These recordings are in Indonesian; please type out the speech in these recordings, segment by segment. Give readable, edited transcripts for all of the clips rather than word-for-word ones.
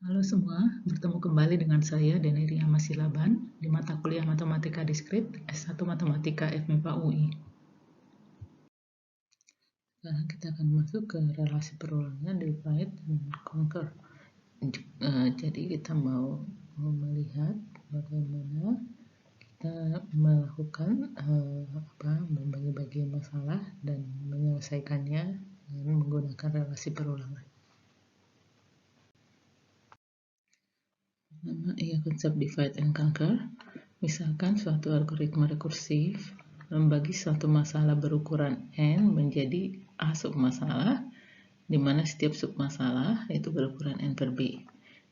Halo semua, bertemu kembali dengan saya Denny Masilaban di mata kuliah Matematika Diskrit S1 Matematika FMIPA UI. Sekarang kita akan masuk ke relasi perulangan, divide dan conquer. Jadi kita mau melihat bagaimana kita melakukan membagi-bagi masalah dan menyelesaikannya dengan menggunakan relasi perulangan. Konsep divide and conquer. Misalkan suatu algoritma rekursif membagi suatu masalah berukuran n menjadi A submasalah, di mana setiap submasalah itu berukuran n per b.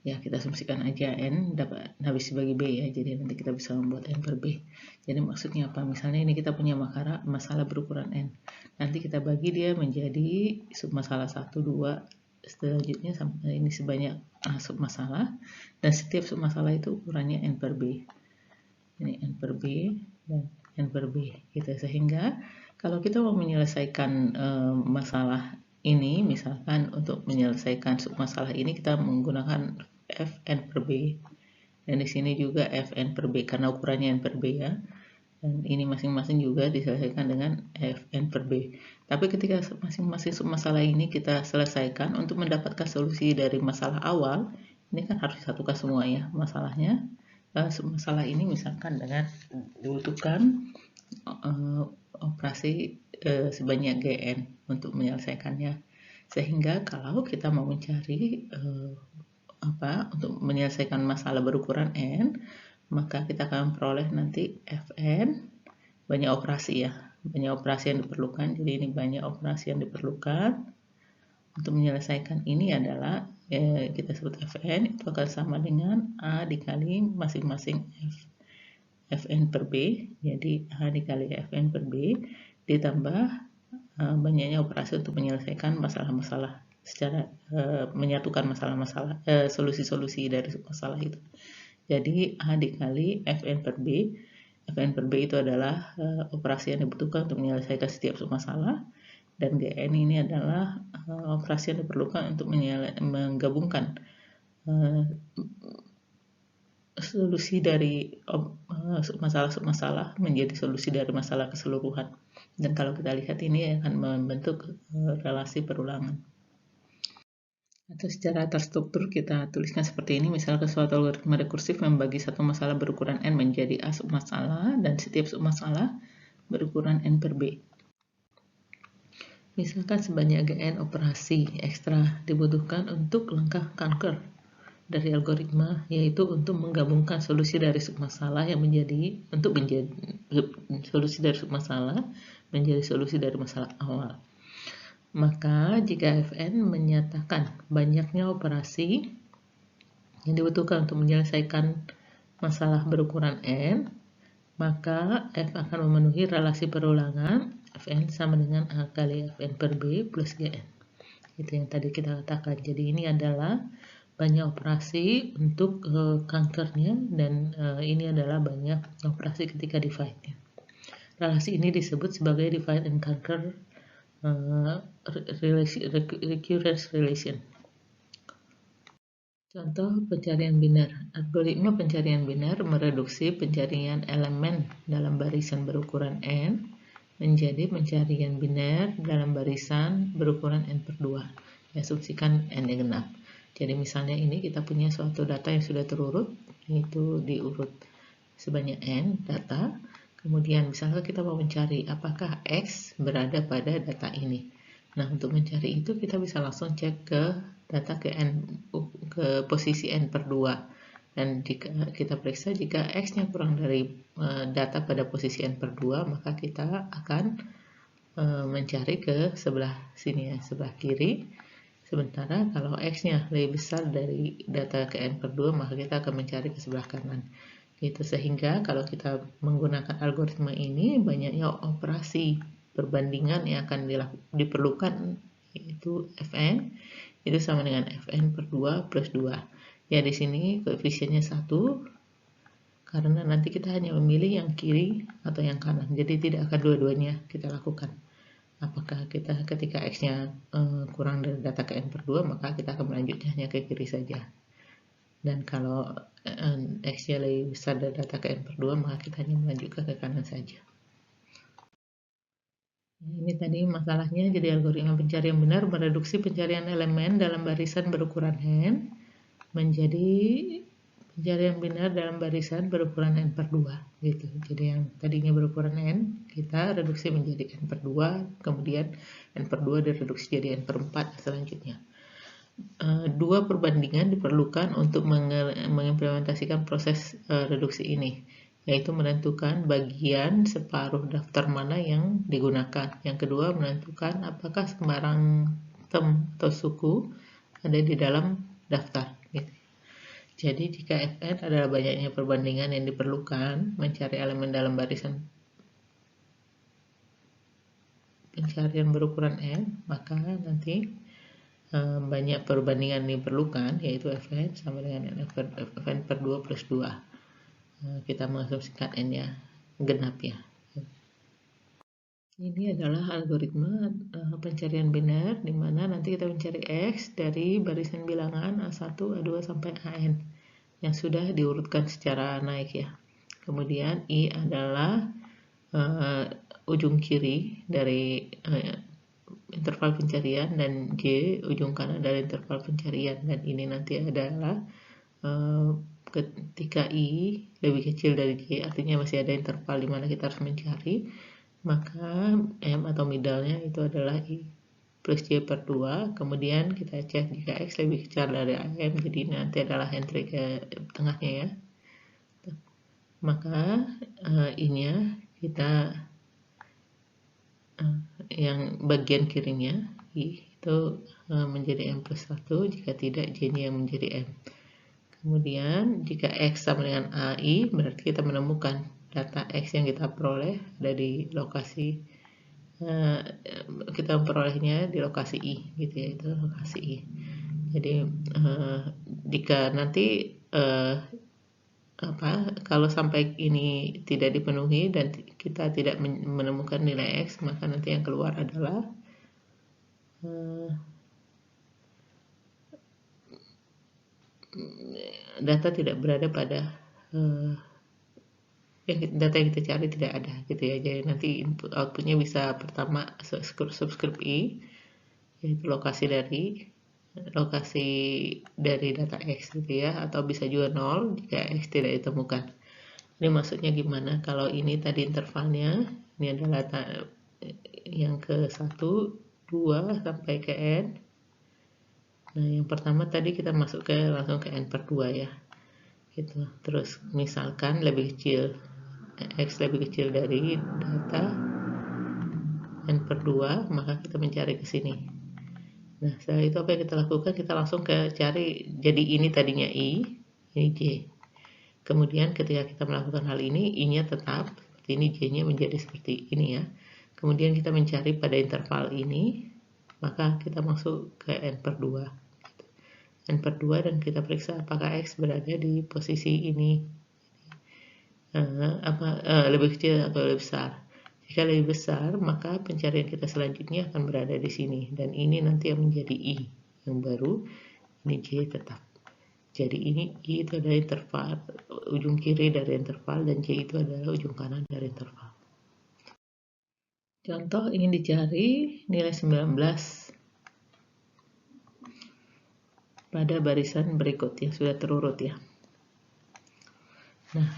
Ya, kita asumsikan aja n habis dibagi b ya, jadi nanti kita bisa membuat n per b. Jadi maksudnya apa? Misalnya ini kita punya masalah berukuran n. Nanti kita bagi dia menjadi submasalah 1, 2, selanjutnya ini sebanyak submasalah, dan setiap submasalah itu ukurannya n per b. Ini n per b dan n per b gitu. Sehingga kalau kita mau menyelesaikan masalah ini, misalkan untuk menyelesaikan submasalah ini kita menggunakan fn per b, dan di sini juga fn per b karena ukurannya n per b ya. Dan ini masing-masing juga diselesaikan dengan fn per b. Tapi ketika masing-masing submasalah ini kita selesaikan, untuk mendapatkan solusi dari masalah awal, ini kan harus disatukan semua ya masalahnya. Submasalah ini misalkan dengan dibutuhkan operasi sebanyak gn untuk menyelesaikannya. Sehingga kalau kita mau mencari untuk menyelesaikan masalah berukuran n, maka kita akan peroleh nanti fn, banyak operasi ya, banyak operasi yang diperlukan. Jadi ini banyak operasi yang diperlukan untuk menyelesaikan ini adalah kita sebut fn itu akan sama dengan a dikali masing-masing fn per b. Jadi a dikali fn per b ditambah banyaknya operasi untuk menyelesaikan masalah-masalah secara menyatukan masalah-masalah solusi-solusi dari masalah itu. Jadi A dikali Fn per B. Fn per B itu adalah operasi yang dibutuhkan untuk menyelesaikan setiap submasalah, dan Gn ini adalah operasi yang diperlukan untuk menggabungkan solusi dari submasalah menjadi solusi dari masalah keseluruhan. Dan kalau kita lihat ini akan membentuk relasi perulangan. Atau secara terstruktur kita tuliskan seperti ini. Misalkan suatu algoritma rekursif membagi satu masalah berukuran n menjadi A submasalah, dan setiap submasalah berukuran n per b. Misalkan sebanyak gn operasi ekstra dibutuhkan untuk langkah conquer dari algoritma, yaitu untuk menggabungkan solusi dari submasalah yang menjadi solusi dari submasalah menjadi solusi dari masalah awal. Maka jika Fn menyatakan banyaknya operasi yang dibutuhkan untuk menyelesaikan masalah berukuran n, maka F akan memenuhi relasi perulangan Fn sama dengan A kali Fn per B plus Gn. Itu yang tadi kita katakan. Jadi ini adalah banyak operasi untuk conquer-nya, dan ini adalah banyak operasi ketika divide-nya. Relasi ini disebut sebagai divide and conquer recurrence relation. Contoh pencarian binar. Algoritma pencarian binar mereduksi pencarian elemen dalam barisan berukuran n menjadi pencarian binar dalam barisan berukuran n per 2. Asumsikan n genap. Jadi misalnya ini kita punya suatu data yang sudah terurut, yaitu diurut sebanyak n data. Kemudian misalnya kita mau mencari apakah X berada pada data ini. Nah, untuk mencari itu kita bisa langsung cek ke data ke posisi n per 2. Dan jika kita periksa jika X-nya kurang dari data pada posisi n per 2, maka kita akan mencari ke sebelah sini ya, sebelah kiri. Sementara kalau X-nya lebih besar dari data ke n per 2, maka kita akan mencari ke sebelah kanan. Gitu, sehingga kalau kita menggunakan algoritma ini, banyaknya operasi perbandingan yang akan diperlukan, yaitu Fn itu sama dengan Fn per 2 plus 2. Ya, di sini koefisiennya 1 karena nanti kita hanya memilih yang kiri atau yang kanan, jadi tidak akan dua-duanya kita lakukan. Apakah kita ketika X-nya kurang dari data ke n per 2, maka kita akan melanjutkannya ke kiri saja. Dan kalau X-nya lebih besar dari data ke N per 2, maka kita hanya melanjutkan ke kanan saja. Ini tadi masalahnya, jadi algoritma pencarian benar mereduksi pencarian elemen dalam barisan berukuran n menjadi pencarian benar dalam barisan berukuran n per 2 gitu. Jadi yang tadinya berukuran n kita reduksi menjadi n per 2, kemudian n per 2 direduksi jadi n per 4 selanjutnya. Dua perbandingan diperlukan untuk mengimplementasikan proses reduksi ini, yaitu menentukan bagian separuh daftar mana yang digunakan. Yang kedua, menentukan apakah sembarang term atau suku ada di dalam daftar. Gitu. Jadi jika Fn adalah banyaknya perbandingan yang diperlukan mencari elemen dalam barisan pencarian berukuran n, maka nanti banyak perbandingan yang diperlukan, yaitu Fn sama dengan Fn per 2 plus 2. Kita mengasumsikan n nya genap ya. Ini adalah algoritma pencarian benar, di mana nanti kita mencari X dari barisan bilangan A1, A2 sampai AN yang sudah diurutkan secara naik ya. Kemudian I adalah ujung kiri dari interval pencarian, dan J ujung kanan dari interval pencarian, dan ini nanti adalah ketika I lebih kecil dari J, artinya masih ada interval di mana kita harus mencari, maka M atau middle-nya itu adalah I plus J per 2. Kemudian kita cek jika X lebih kecil dari AM, jadi nanti adalah entry ke tengahnya ya. Maka I-nya kita yang bagian kirinya I itu menjadi M plus 1, jika tidak J-nya yang menjadi M. Kemudian jika X sama dengan AI, berarti kita menemukan data X yang kita peroleh dari lokasi, kita memperolehnya di lokasi I gitu ya, itu lokasi I. Jadi jika nanti kalau sampai ini tidak dipenuhi dan kita tidak menemukan nilai X, maka nanti yang keluar adalah data tidak berada pada data yang kita cari tidak ada gitu ya. Jadi nanti input outputnya bisa pertama subscript I, yaitu lokasi dari data X gitu ya, atau bisa juga 0 jika X tidak ditemukan. Ini maksudnya gimana? Kalau ini tadi intervalnya, ini adalah yang ke 1, 2 sampai ke N. Nah, yang pertama tadi kita masuk langsung ke N per 2 ya. Gitu. Terus misalkan lebih kecil, X lebih kecil dari data N per 2, maka kita mencari ke sini. Nah, setelah itu apa yang kita lakukan? Kita langsung cari, jadi ini tadinya I, ini J. Kemudian ketika kita melakukan hal ini, I-nya tetap seperti ini, J-nya menjadi seperti ini ya. Kemudian kita mencari pada interval ini, maka kita masuk ke N per 2. N per 2 dan kita periksa apakah X berada di posisi ini, lebih kecil atau lebih besar. Jika lebih besar, maka pencarian kita selanjutnya akan berada di sini, dan ini nanti yang menjadi I yang baru, ini J tetap. Jadi ini I itu adalah interval, ujung kiri dari interval, dan J itu adalah ujung kanan dari interval. Contoh ingin dicari nilai 19 pada barisan berikut yang sudah terurut ya. Nah,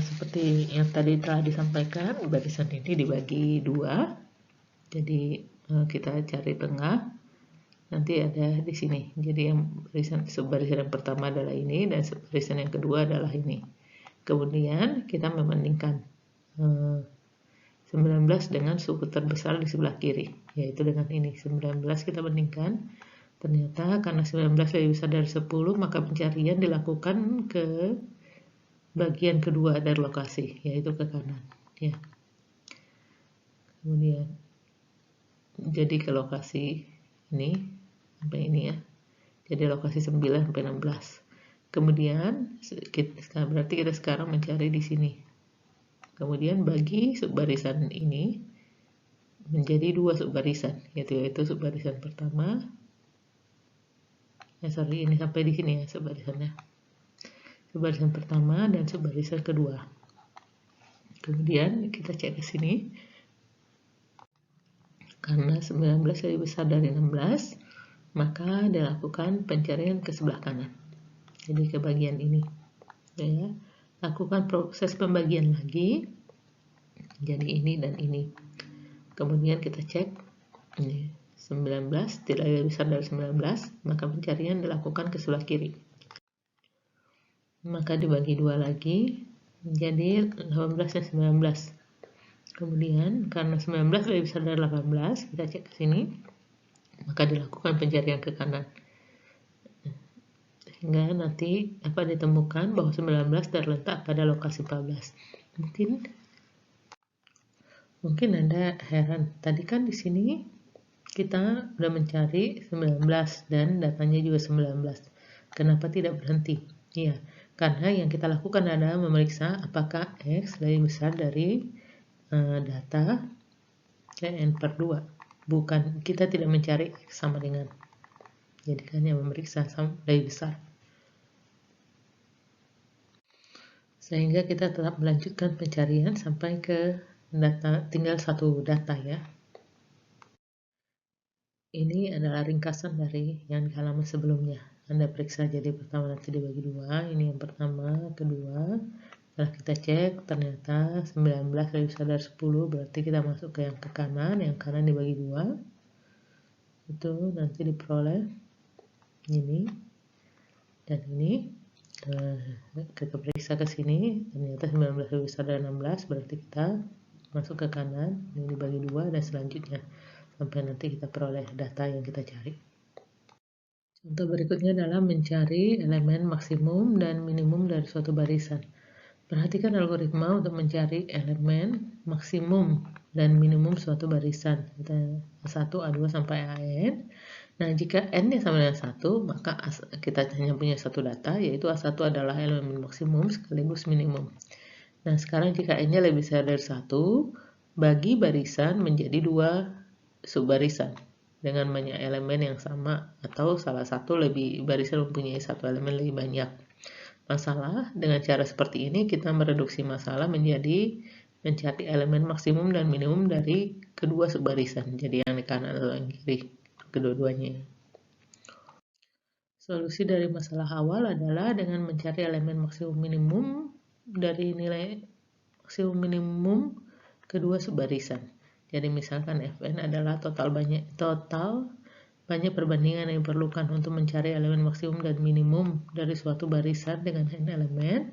seperti yang tadi telah disampaikan, barisan ini dibagi 2. Jadi kita cari tengah, nanti ada di sini. Jadi yang barisan yang pertama adalah ini, dan barisan yang kedua adalah ini. Kemudian kita membandingkan 19 dengan suku terbesar di sebelah kiri, yaitu dengan ini 19 kita bandingkan. Ternyata karena 19 lebih besar dari 10, maka pencarian dilakukan ke bagian kedua dari lokasi, yaitu ke kanan ya. Kemudian jadi ke lokasi ini sampai ini ya, jadi lokasi 9 sampai 16. Kemudian berarti kita sekarang mencari di sini. Kemudian bagi subbarisan ini menjadi 2 subbarisan, yaitu subbarisan pertama. Ini sampai di sini ya subbarisannya. subbarisan pertama dan subbarisan kedua. Kemudian kita cek ke sini. Karena 19 lebih besar dari 16, maka dilakukan pencarian ke sebelah kanan. Jadi ke bagian ini. Ya, lakukan proses pembagian lagi. Jadi ini dan ini. Kemudian kita cek. Ini 19 tidak lebih besar dari 19, maka pencarian dilakukan ke sebelah kiri. Maka dibagi 2 lagi, menjadi 18 dan 19. Kemudian karena 19 lebih besar dari 18, kita cek ke sini, maka dilakukan pencarian ke kanan. Sehingga nanti dapat ditemukan bahwa 19 terletak pada lokasi 14. Mungkin Anda heran, tadi kan di sini kita sudah mencari 19 dan datanya juga 19. Kenapa tidak berhenti? Iya, karena yang kita lakukan adalah memeriksa apakah X lebih besar dari data n per 2. Bukan, kita tidak mencari X sama dengan. Jadi hanya memeriksa lebih besar. Sehingga kita tetap melanjutkan pencarian sampai ke data, tinggal satu data ya. Ini adalah ringkasan dari yang di halaman sebelumnya. Anda periksa, jadi pertama nanti dibagi 2. Ini yang pertama, kedua. Setelah kita cek, ternyata 19 lebih besar dari 10, berarti kita masuk ke yang ke kanan, yang kanan dibagi 2. Itu nanti diperoleh ini dan ini. Kita periksa ke sini, ternyata 19 lebih besar dari 16, berarti kita masuk ke kanan, ini dibagi 2 dan selanjutnya sampai nanti kita peroleh data yang kita cari. Contoh berikutnya adalah mencari elemen maksimum dan minimum dari suatu barisan. Perhatikan algoritma untuk mencari elemen maksimum dan minimum suatu barisan. A1, A2 sampai AN. Nah, jika N-nya sama dengan 1, maka kita hanya punya satu data, yaitu A1 adalah elemen maksimum sekaligus minimum. Nah, sekarang jika N-nya lebih besar dari 1, bagi barisan menjadi 2 subbarisan dengan banyak elemen yang sama, atau salah satu barisan mempunyai satu elemen lebih banyak. Masalah dengan cara seperti ini kita mereduksi masalah menjadi mencari elemen maksimum dan minimum dari kedua subbarisan, jadi yang di kanan atau yang kiri, kedua-duanya. Solusi dari masalah awal adalah dengan mencari elemen maksimum minimum dari nilai maksimum minimum kedua subbarisan. Jadi misalkan Fn adalah total banyak perbandingan yang diperlukan untuk mencari elemen maksimum dan minimum dari suatu barisan dengan n elemen,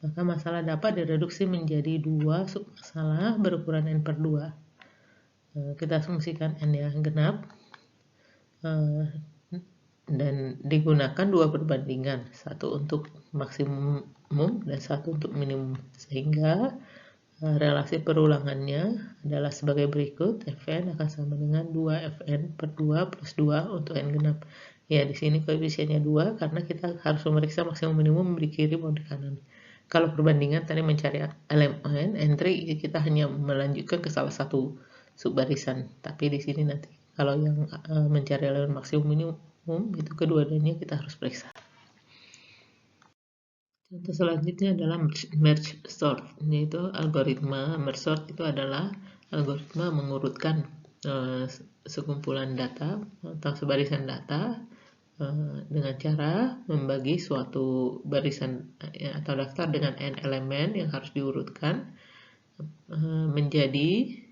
maka masalah dapat direduksi menjadi 2 submasalah berukuran n per 2. Kita asumsikan n yang genap dan digunakan 2 perbandingan, satu untuk maksimum dan satu untuk minimum, sehingga relasi perulangannya adalah sebagai berikut. Fn akan sama dengan 2Fn per 2 plus 2 untuk n genap. Ya, di sini koefisiennya 2 karena kita harus memeriksa maksimum minimum di kiri maupun di kanan. Kalau perbandingan tadi mencari elemen entry, kita hanya melanjutkan ke salah satu subbarisan. Tapi di sini nanti kalau yang mencari elemen maksimum minimum itu kedua-duanya kita harus periksa. Contoh selanjutnya adalah merge sort, yaitu algoritma merge sort itu adalah algoritma mengurutkan sekumpulan data atau sebarisan data dengan cara membagi suatu barisan atau daftar dengan n elemen yang harus diurutkan menjadi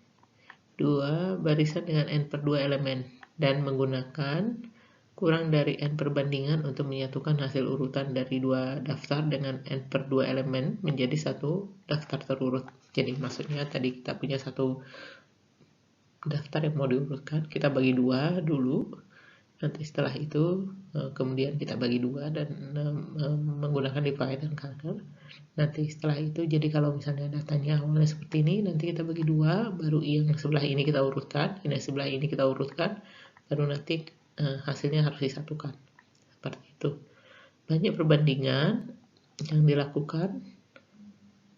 2 barisan dengan n per 2 elemen dan menggunakan kurang dari n perbandingan untuk menyatukan hasil urutan dari 2 daftar dengan n per 2 elemen menjadi satu daftar terurut. Jadi maksudnya tadi kita punya satu daftar yang mau diurutkan, kita bagi 2 dulu, nanti setelah itu kemudian kita bagi 2 dan menggunakan divide and conquer. Nanti setelah itu, jadi kalau misalnya datanya awalnya seperti ini, nanti kita bagi 2, baru yang sebelah ini kita urutkan, yang sebelah ini kita urutkan, baru nanti hasilnya harus disatukan. Seperti itu. Banyak perbandingan yang dilakukan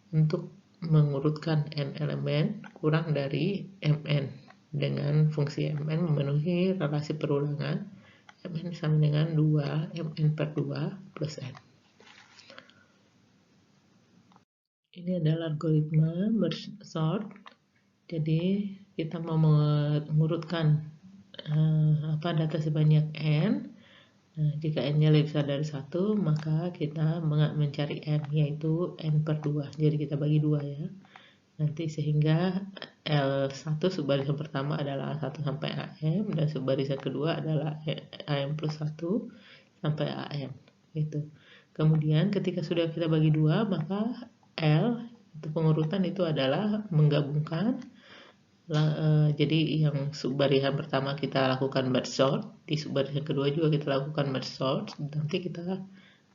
untuk mengurutkan n elemen kurang dari mn dengan fungsi mn memenuhi relasi perulangan mn sama dengan 2 mn per 2 plus n. Ini adalah algoritma merge sort. Jadi kita mau mengurutkan data sebanyak n. Nah, jika n-nya lebih besar dari 1, maka kita mencari n, yaitu n per 2. Jadi kita bagi 2 ya. Nanti sehingga L1 subbarisan pertama adalah A1 sampai AM, dan subbarisan kedua adalah AM plus 1 sampai AM. Gitu. Kemudian ketika sudah kita bagi 2, maka L, itu pengurutan itu adalah menggabungkan. Jadi yang subbarisan pertama kita lakukan merge sort, di subbarisan kedua juga kita lakukan merge sort, nanti kita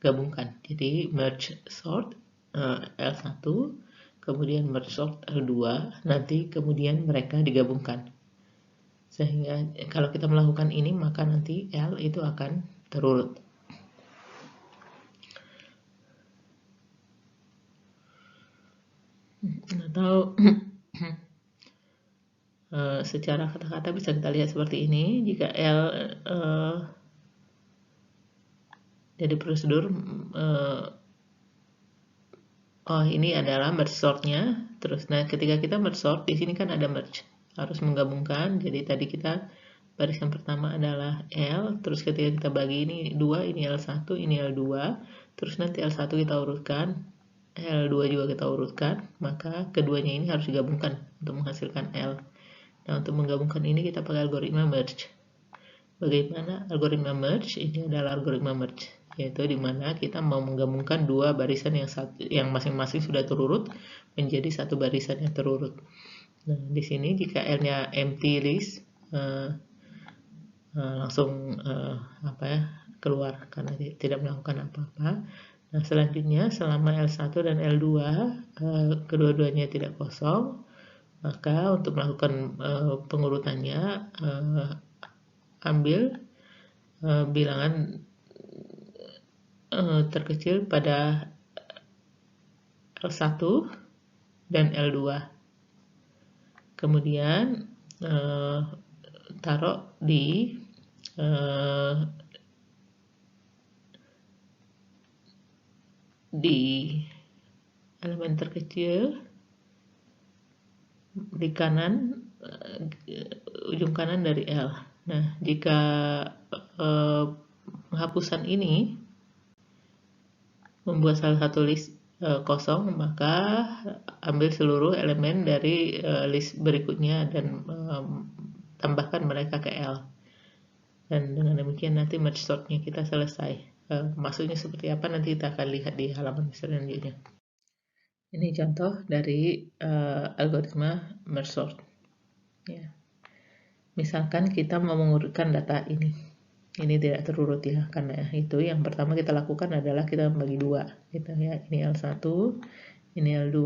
gabungkan. Jadi merge sort L1, kemudian merge sort L2, nanti kemudian mereka digabungkan. Sehingga kalau kita melakukan ini, maka nanti L itu akan terurut. Atau secara kata-kata bisa kita lihat seperti ini. Jika L jadi prosedur ini adalah merge sortnya. Terus ketika kita merge sort, di sini kan ada merge, harus menggabungkan. Jadi tadi kita barisan pertama adalah L, terus ketika kita bagi ini 2, ini L1, ini L2, terus nanti L1 kita urutkan, L2 juga kita urutkan, maka keduanya ini harus digabungkan untuk menghasilkan L. Nah, untuk menggabungkan ini kita pakai algoritma merge. Bagaimana algoritma merge? Ini adalah algoritma merge, yaitu dimana kita mau menggabungkan dua barisan yang masing-masing sudah terurut menjadi satu barisan yang terurut. Nah, di sini jika L-nya empty list, langsung keluar karena tidak melakukan apa-apa. Nah, selanjutnya selama L1 dan L2 kedua-duanya tidak kosong, maka untuk melakukan pengurutannya ambil bilangan terkecil pada L1 dan L2. Kemudian taruh di elemen terkecil di kanan, ujung kanan dari L. Nah, jika penghapusan ini membuat salah satu list kosong, maka ambil seluruh elemen dari list berikutnya dan tambahkan mereka ke L. Dan dengan demikian nanti merge sortnya kita selesai. Maksudnya seperti apa nanti kita akan lihat di halaman selanjutnya. Ini contoh dari algoritma merge sort. Ya. Misalkan kita mau mengurutkan data ini tidak terurut ya, karena itu yang pertama kita lakukan adalah kita membagi 2 gitu ya. Ini L1, ini L2.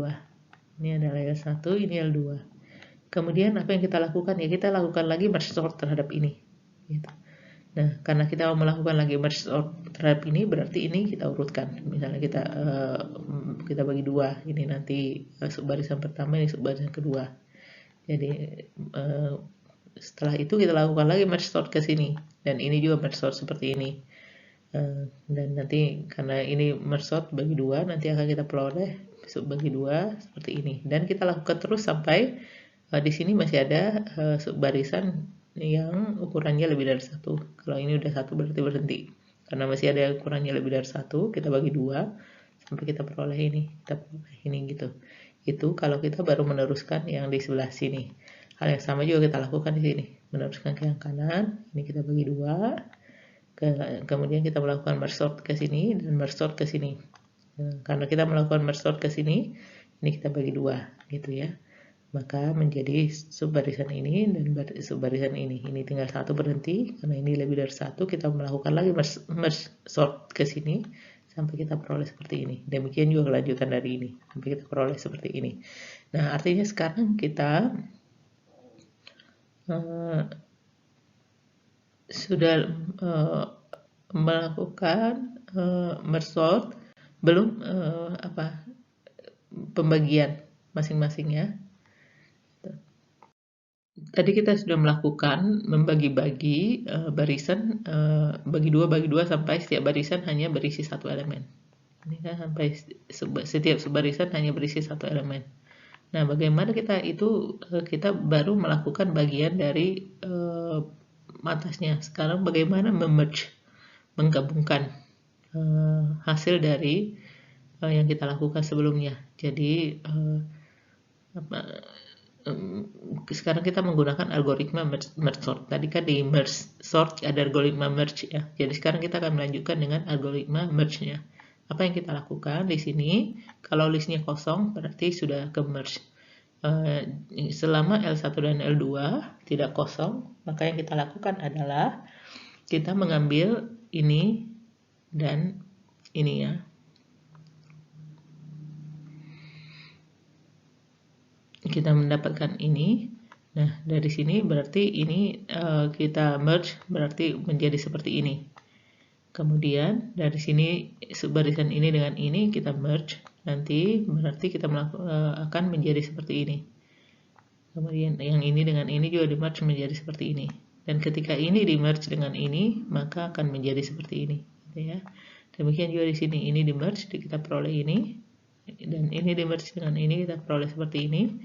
Ini adalah L1, ini L2. Kemudian apa yang kita lakukan ya, kita lakukan lagi merge sort terhadap ini gitu. Nah, karena kita mau melakukan lagi merge sort terhadap ini, berarti ini kita urutkan. Misalnya kita bagi 2, ini nanti subbarisan pertama, ini subbarisan kedua. Jadi setelah itu kita lakukan lagi merge sort ke sini, dan ini juga merge sort seperti ini. Dan nanti karena ini merge sort bagi 2, nanti akan kita peroleh bagi 2 seperti ini. Dan kita lakukan terus sampai di sini masih ada subbarisan yang ukurannya lebih dari 1. Kalau ini udah 1 berarti berhenti. Karena masih ada ukurannya lebih dari 1, kita bagi 2 sampai kita peroleh ini, gitu. Itu kalau kita baru meneruskan yang di sebelah sini. Hal yang sama juga kita lakukan di sini, meneruskan ke yang kanan. Ini kita bagi 2, kemudian kita melakukan merge sort ke sini dan merge sort ke sini. Karena kita melakukan merge sort ke sini, ini kita bagi 2, gitu ya. Maka menjadi subbarisan ini dan subbarisan ini. Ini tinggal 1 berhenti, karena ini lebih dari 1, kita melakukan lagi merge sort ke sini sampai kita peroleh seperti ini. Demikian juga kelanjutan dari ini sampai kita peroleh seperti ini. Nah, artinya sekarang kita sudah melakukan merge sort, belum pembagian masing-masingnya. Tadi kita sudah melakukan membagi-bagi barisan bagi dua sampai setiap barisan hanya berisi 1 elemen. Ini kan sampai setiap subbarisan hanya berisi satu elemen. Nah, bagaimana kita baru melakukan bagian dari atasnya. Sekarang bagaimana menggabungkan hasil dari yang kita lakukan sebelumnya. Jadi sekarang kita menggunakan algoritma merge sort. Tadi kan di merge sort ada algoritma merge ya. Jadi sekarang kita akan melanjutkan dengan algoritma merge-nya. Apa yang kita lakukan di sini? Kalau listnya kosong berarti sudah ke merge. Selama L1 dan L2 tidak kosong, maka yang kita lakukan adalah kita mengambil ini dan ini ya. Kita mendapatkan ini. Nah, dari sini berarti ini kita merge berarti menjadi seperti ini. Kemudian dari sini barisan ini dengan ini kita merge, nanti berarti kita akan menjadi seperti ini. Kemudian yang ini dengan ini juga di merge menjadi seperti ini. Dan ketika ini di merge dengan ini, maka akan menjadi seperti ini, gitu ya. Demikian juga di sini, ini di merge kita peroleh ini, dan ini di merge dengan ini kita peroleh seperti ini.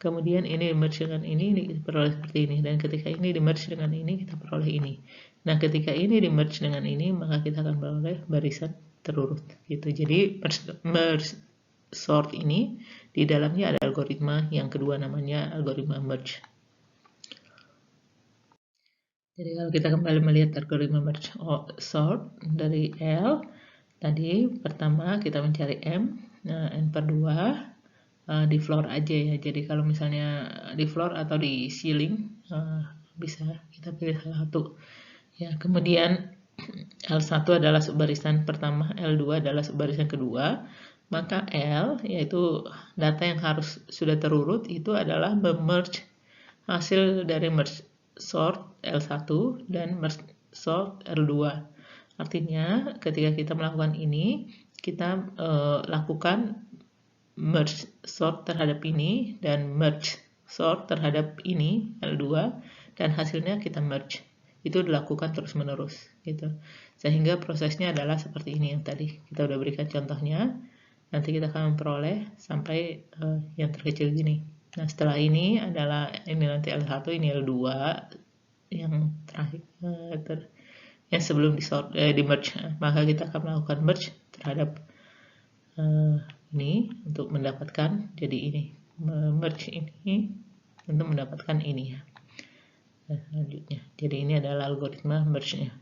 Kemudian ini di merge dengan ini kita peroleh seperti ini, dan ketika ini di merge dengan ini kita peroleh ini. Nah, ketika ini di merge dengan ini, maka kita akan peroleh barisan terurut, gitu. Jadi merge sort ini di dalamnya ada algoritma yang kedua namanya algoritma merge. Jadi kalau kita kembali melihat algoritma merge sort dari L, tadi pertama kita mencari M, nah N per 2 di floor aja ya. Jadi kalau misalnya di floor atau di ceiling bisa kita pilih salah satu. Ya, kemudian L1 adalah subbarisan pertama, L2 adalah subbarisan kedua, maka L yaitu data yang harus sudah terurut itu adalah merge hasil dari merge sort L1 dan merge sort L2. Artinya ketika kita melakukan ini, kita lakukan merge sort terhadap ini dan merge sort terhadap ini L2 dan hasilnya kita merge. Itu dilakukan terus-menerus gitu. Sehingga prosesnya adalah seperti ini yang tadi kita udah berikan contohnya. Nanti kita akan memperoleh sampai yang terkecil gini. Nah, setelah ini adalah ini nanti L1, ini L2 yang terakhir yang sebelum di merge. Maka kita akan melakukan merge terhadap ini untuk mendapatkan jadi ini, merge ini untuk mendapatkan ini ya. Nah, selanjutnya. Jadi ini adalah algoritma merge-nya.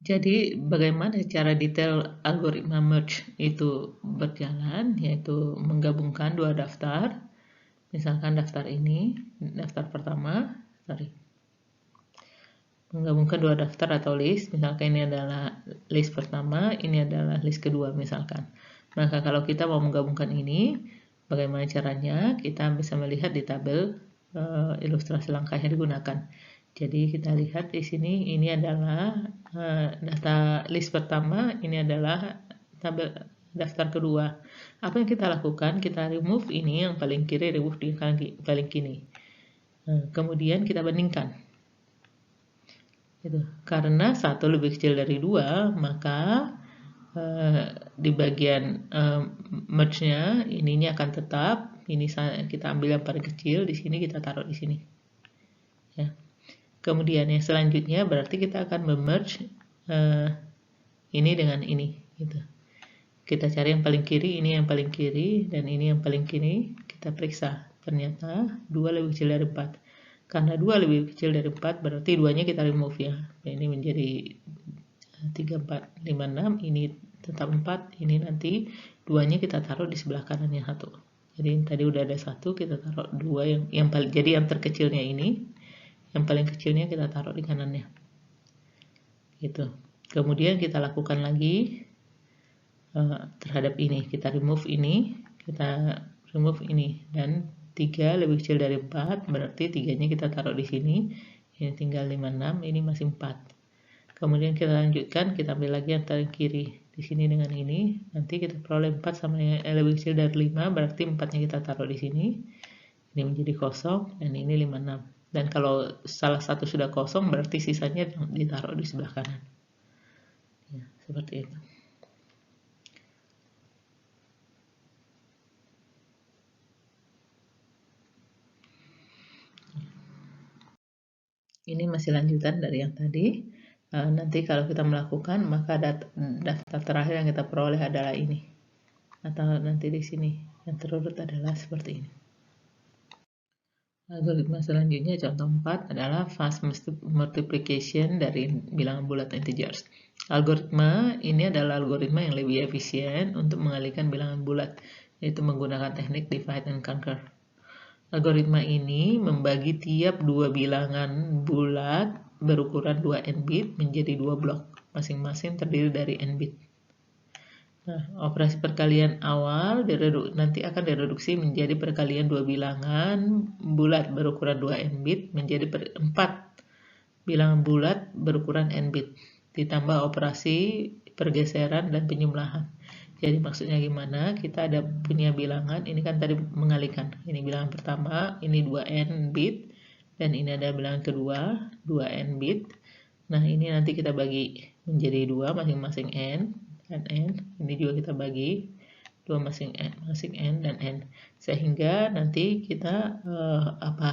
Jadi bagaimana cara detail algoritma merge itu berjalan, yaitu menggabungkan dua daftar. Misalkan daftar ini, daftar pertama, menggabungkan dua daftar atau list. Misalkan ini adalah list pertama, ini adalah list kedua misalkan. Maka kalau kita mau menggabungkan ini, bagaimana caranya? Kita bisa melihat di tabel ilustrasi langkah yang digunakan. Jadi kita lihat di sini ini adalah data list pertama, ini adalah tabel daftar kedua. Apa yang kita lakukan? Kita remove ini yang paling kiri, remove di paling kiri. Kemudian kita bandingkan. Gitu. Karena satu lebih kecil dari 2, maka di bagian merge-nya ininya akan tetap. Ini kita ambil yang paling kecil, di sini kita taruh di sini. Ya. Kemudian yang selanjutnya berarti kita akan memerge ini dengan ini. Gitu. Kita cari yang paling kiri, ini yang paling kiri, dan ini yang paling kiri. Kita periksa. Ternyata 2 lebih kecil dari 4. Karena 2 lebih kecil dari 4, berarti 2-nya kita remove ya. Ini menjadi 3, 4, 5, 6. Ini tetap 4. Ini nanti 2-nya kita taruh di sebelah kanannya 1. Jadi tadi udah ada 1, kita taruh 2 yang paling, jadi yang terkecilnya ini, yang paling kecilnya kita taruh di kanannya. Gitu. Kemudian kita lakukan lagi terhadap ini. Kita remove ini, kita remove ini, dan 3 lebih kecil dari 4, berarti 3-nya kita taruh di sini. Ini tinggal 5, 6, ini masih 4. Kemudian kita lanjutkan, kita ambil lagi yang paling kiri. Di sini dengan ini, nanti kita peroleh 4 sama yang lebih kecil dari 5, berarti 4-nya kita taruh di sini. Ini menjadi kosong, dan ini 5, 6. Dan kalau salah satu sudah kosong, berarti sisanya ditaruh di sebelah kanan. Ya, seperti itu. Ini masih lanjutan dari yang tadi. Nanti kalau kita melakukan, maka daftar terakhir yang kita peroleh adalah ini. Atau nanti di sini yang terurut adalah seperti ini. Algoritma selanjutnya contoh 4 adalah fast multiplication dari bilangan bulat integers. Algoritma ini adalah algoritma yang lebih efisien untuk mengalihkan bilangan bulat, yaitu menggunakan teknik divide and conquer. Algoritma ini membagi tiap dua bilangan bulat berukuran 2n bit menjadi dua blok, masing-masing terdiri dari n bit. Nah, operasi perkalian awal nanti akan direduksi menjadi perkalian dua bilangan bulat berukuran 2n bit menjadi 4 bilangan bulat berukuran n bit, ditambah operasi pergeseran dan penyembelahan. Jadi maksudnya gimana? Kita ada punya bilangan, ini kan tadi mengalihkan. Ini bilangan pertama, ini 2n bit, dan ini ada bilangan kedua, 2n bit. Nah, ini nanti kita bagi menjadi 2 masing-masing n dan n. Ini juga kita bagi 2 masing n dan n. Sehingga nanti kita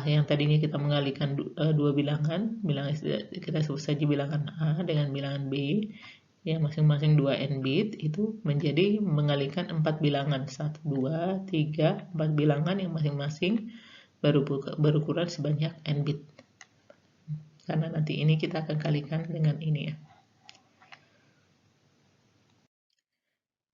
yang tadinya kita mengalihkan dua bilangan kita sebut saja bilangan A dengan bilangan B, yang masing-masing 2n bit itu menjadi mengalihkan 4 bilangan, 1, 2, 3, 4 bilangan yang masing-masing berukuran sebanyak n bit. Karena nanti ini kita akan kalikan dengan ini ya.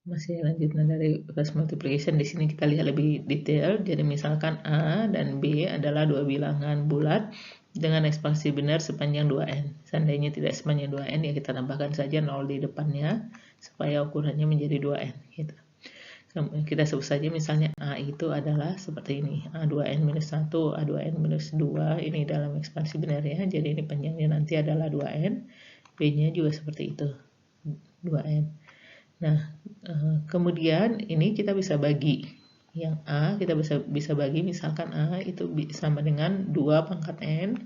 Masih lanjutan dari fast multiplication, di sini kita lihat lebih detail. Jadi misalkan A dan B adalah dua bilangan bulat dengan ekspansi benar sepanjang 2n. Seandainya tidak sepanjang 2n, ya kita tambahkan saja 0 di depannya supaya ukurannya menjadi 2n gitu. Kita sebut saja misalnya A itu adalah seperti ini, A2n minus 1, A2n minus 2, ini dalam ekspansi benar ya, jadi ini panjangnya nanti adalah 2n, B-nya juga seperti itu, 2n. Nah, kemudian ini kita bisa bagi, yang A kita bisa bagi, misalkan A itu sama dengan 2 pangkat n,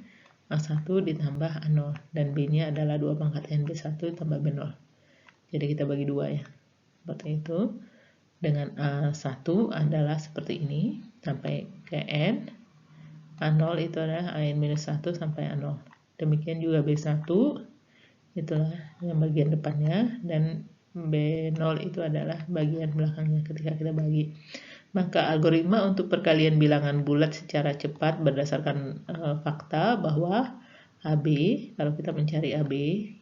A1 ditambah A0, dan B-nya adalah 2 pangkat n B1 ditambah B0. Jadi kita bagi 2 ya, seperti itu. Dengan A1 adalah seperti ini, sampai ke N. A0 itu adalah AN minus 1 sampai A0. Demikian juga B1, itulah yang bagian depannya, dan B0 itu adalah bagian belakangnya ketika kita bagi. Maka algoritma untuk perkalian bilangan bulat secara cepat berdasarkan fakta bahwa AB, kalau kita mencari AB,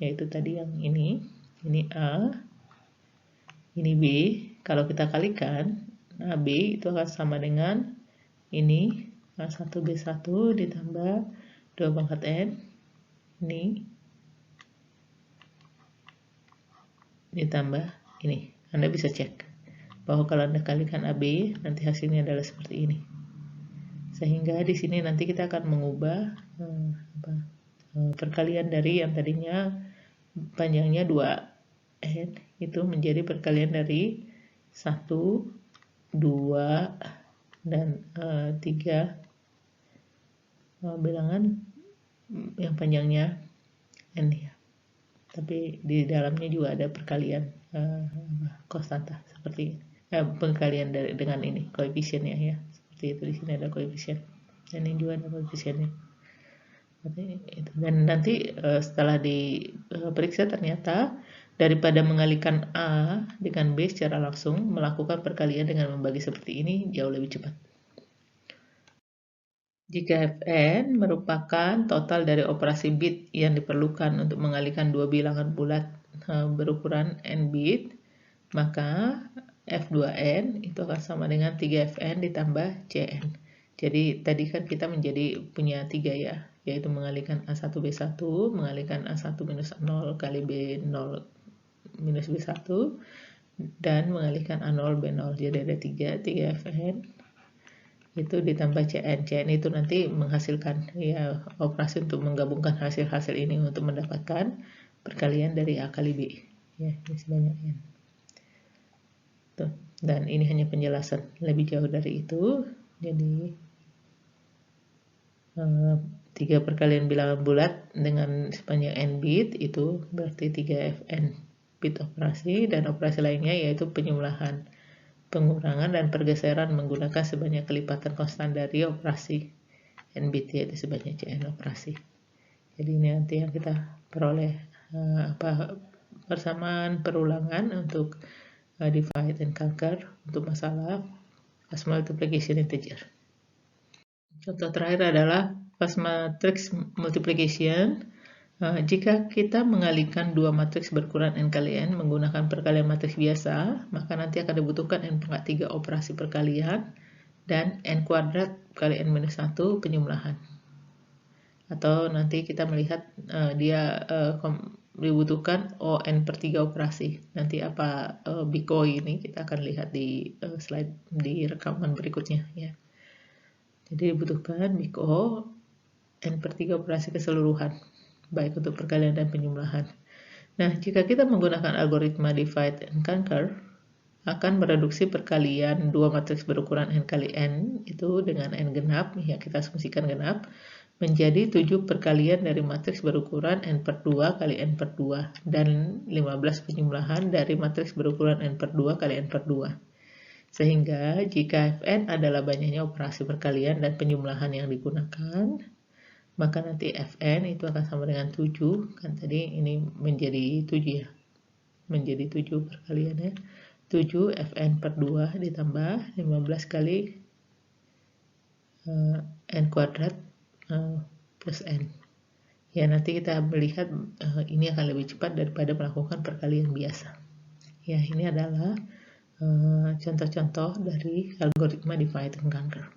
yaitu tadi yang ini A, ini B, kalau kita kalikan, AB itu akan sama dengan ini A1 B1 ditambah 2 pangkat N, ini ditambah ini. Anda bisa cek bahwa kalau Anda kalikan AB, nanti hasilnya adalah seperti ini. Sehingga di sini nanti kita akan mengubah perkalian dari yang tadinya panjangnya 2N itu menjadi perkalian dari 1, 2, dan 3 bilangan yang panjangnya N ya. Tapi di dalamnya juga ada perkalian konstanta seperti perkalian dengan ini koefisiennya ya, seperti itu. Di sini ada koefisien dan ini juga ada koefisiennya. Dan nanti setelah diperiksa ternyata daripada mengalihkan A dengan B secara langsung, melakukan perkalian dengan membagi seperti ini jauh lebih cepat. Jika Fn merupakan total dari operasi bit yang diperlukan untuk mengalihkan dua bilangan bulat berukuran n bit, maka F2n itu akan sama dengan 3Fn ditambah Cn. Jadi tadi kan kita punya 3 ya, yaitu mengalihkan A1 B1, mengalihkan A1 minus 0 kali B0 minus B1, dan mengalihkan A0 B0. Jadi ada 3Fn itu ditambah Cn itu nanti menghasilkan ya operasi untuk menggabungkan hasil-hasil ini untuk mendapatkan perkalian dari A kali B ya, ini sebanyak N. Tuh. Dan ini hanya penjelasan, lebih jauh dari itu. Jadi 3 perkalian bilangan bulat dengan sepanjang n bit itu berarti 3Fn bit operasi, dan operasi lainnya yaitu penyembelahan, pengurangan, dan pergeseran menggunakan sebanyak kelipatan konstan dari operasi n bit, yaitu sebanyak cn operasi. Jadi ini nanti yang kita peroleh persamaan perulangan untuk divide and conquer untuk masalah class multiplication integer. Contoh terakhir adalah class matrix multiplication. Jika kita mengalihkan dua matriks berukuran n kali n menggunakan perkalian matriks biasa, maka nanti akan dibutuhkan n pangkat 3 operasi perkalian dan n kuadrat kali n minus 1 penyembelahan. Atau nanti kita melihat dibutuhkan n per 3 operasi. Nanti apa BICO ini kita akan lihat di slide di rekaman berikutnya ya. Jadi dibutuhkan BICO n per 3 operasi keseluruhan, baik untuk perkalian dan penyembelahan. Nah, jika kita menggunakan algoritma divide and conquer, akan mereduksi perkalian dua matriks berukuran n kali n itu dengan n genap, ya kita asumsikan genap, menjadi 7 perkalian dari matriks berukuran n per 2 kali n per 2 dan 15 penyembelahan dari matriks berukuran n per 2 kali n per 2. Sehingga jika Fn adalah banyaknya operasi perkalian dan penyembelahan yang digunakan, maka nanti Fn itu akan sama dengan 7, kan tadi ini menjadi 7 ya, menjadi 7 perkaliannya, 7 Fn per 2 ditambah 15 kali n kuadrat plus n. Ya, nanti kita melihat ini akan lebih cepat daripada melakukan perkalian biasa. Ya, ini adalah contoh-contoh dari algoritma divide and conquer.